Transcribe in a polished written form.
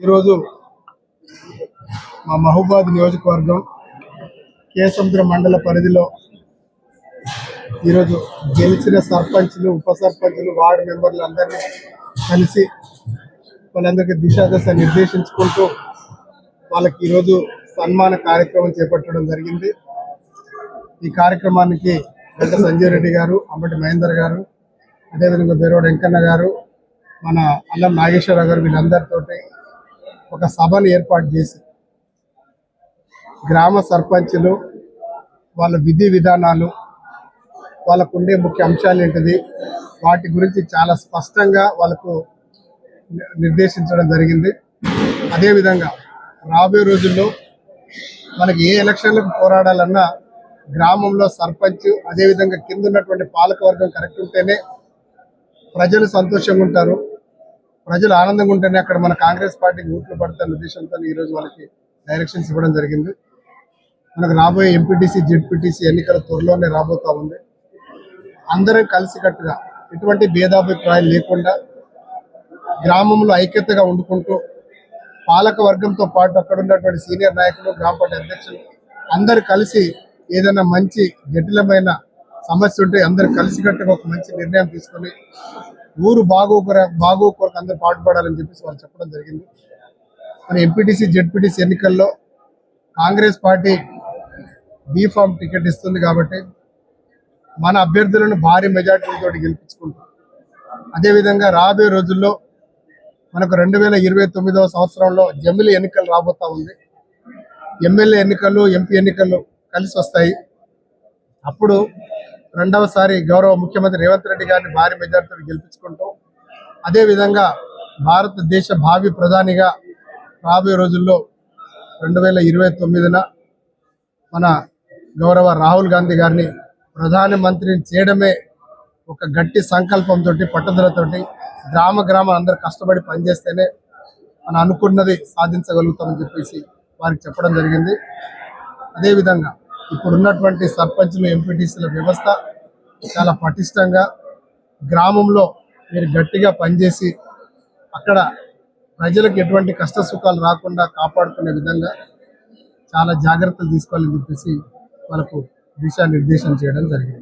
ఈరోజు మా మహబూబాద్ నియోజకవర్గం కేసముద్ర మండల పరిధిలో ఈరోజు గెలిచిన సర్పంచ్లు, ఉప సర్పంచ్లు, వార్డు మెంబర్లు అందరినీ కలిసి వాళ్ళందరికీ దిశాదశ నిర్దేశించుకుంటూ వాళ్ళకి ఈరోజు సన్మాన కార్యక్రమం చేపట్టడం జరిగింది. ఈ కార్యక్రమానికి గంట సంజయ్ రెడ్డి గారు, అంబటి మహేందర్ గారు, అదేవిధంగా బేరోడ్ వెంకన్న గారు, మన అల్లం నాగేశ్వరరావు గారు వీళ్ళందరితోటి ఒక సభను ఏర్పాటు చేసి గ్రామ సర్పంచులు వాళ్ళ విధి విధానాలు, వాళ్ళకు ఉండే ముఖ్య అంశాలు ఏంటిది, వాటి గురించి చాలా స్పష్టంగా వాళ్ళకు నిర్దేశించడం జరిగింది. అదేవిధంగా రాబోయే రోజుల్లో మనకి ఏ ఎలక్షన్లకు పోరాడాలన్నా గ్రామంలో సర్పంచ్, అదేవిధంగా కింద ఉన్నటువంటి పాలకవర్గం కరెక్ట్ ఉంటేనే ప్రజలు సంతోషంగా ఉంటారు, ప్రజలు ఆనందంగా ఉంటేనే అక్కడ మన కాంగ్రెస్ పార్టీకి ఓట్లు పడతారన్న ఉద్దేశంతో ఈరోజు వాళ్ళకి డైరెక్షన్స్ ఇవ్వడం జరిగింది. మనకు రాబోయే ఎంపీటీసీ, జెడ్పీటీసీ ఎన్నికల త్వరలోనే రాబోతూ ఉంది. అందరం కలిసికట్టుగా ఎటువంటి భేదాభిప్రాయాలు లేకుండా గ్రామంలో ఐక్యతగా వండుకుంటూ పాలక వర్గంతో పాటు అక్కడ ఉన్నటువంటి సీనియర్ నాయకులు, గ్రామ పార్టీ అధ్యక్షులు అందరు కలిసి ఏదైనా మంచి జటిలమైన సమస్య ఉంటే అందరు కలిసికట్టుగా ఒక మంచి నిర్ణయం తీసుకొని ఊరు బాగు కొరకు అందరు పాటుపడాలని చెప్పేసి వాళ్ళు చెప్పడం జరిగింది. మన ఎంపీటీసీ, జెడ్పీటీసీ ఎన్నికల్లో కాంగ్రెస్ పార్టీ బీఫామ్ టికెట్ ఇస్తుంది కాబట్టి మన అభ్యర్థులను భారీ మెజార్టీలతో గెలిపించుకుంటాం. అదేవిధంగా రాబోయే రోజుల్లో మనకు 2029వ సంవత్సరంలో జమిలి ఎన్నికలు రాబోతా ఉంది. ఎమ్మెల్యే ఎన్నికలు, ఎంపీ ఎన్నికలు కలిసి వస్తాయి. అప్పుడు రెండవసారి గౌరవ ముఖ్యమంత్రి రేవంత్ రెడ్డి గారిని భారీ మెజార్టీతో గెలిపించుకుంటాం. అదేవిధంగా భారతదేశ భావి ప్రధానిగా రాబోయే రోజుల్లో 2029న మన గౌరవ రాహుల్ గాంధీ గారిని ప్రధానమంత్రిని చేయడమే ఒక గట్టి సంకల్పంతో, పట్టుదలతోటి గ్రామ అందరూ కష్టపడి పనిచేస్తేనే మనం అనుకున్నది సాధించగలుగుతామని చెప్పేసి వారికి చెప్పడం జరిగింది. అదేవిధంగా ఇప్పుడున్నటువంటి సర్పంచ్లు, ఎంపీటీసీల వ్యవస్థ చాలా పటిష్టంగా గ్రామంలో మీరు గట్టిగా పనిచేసి అక్కడ ప్రజలకు ఎటువంటి కష్ట సుఖాలు రాకుండా కాపాడుకునే విధంగా చాలా జాగ్రత్తలు తీసుకోవాలని చెప్పేసి వాళ్ళకు దిశానిర్దేశం చేయడం జరిగింది.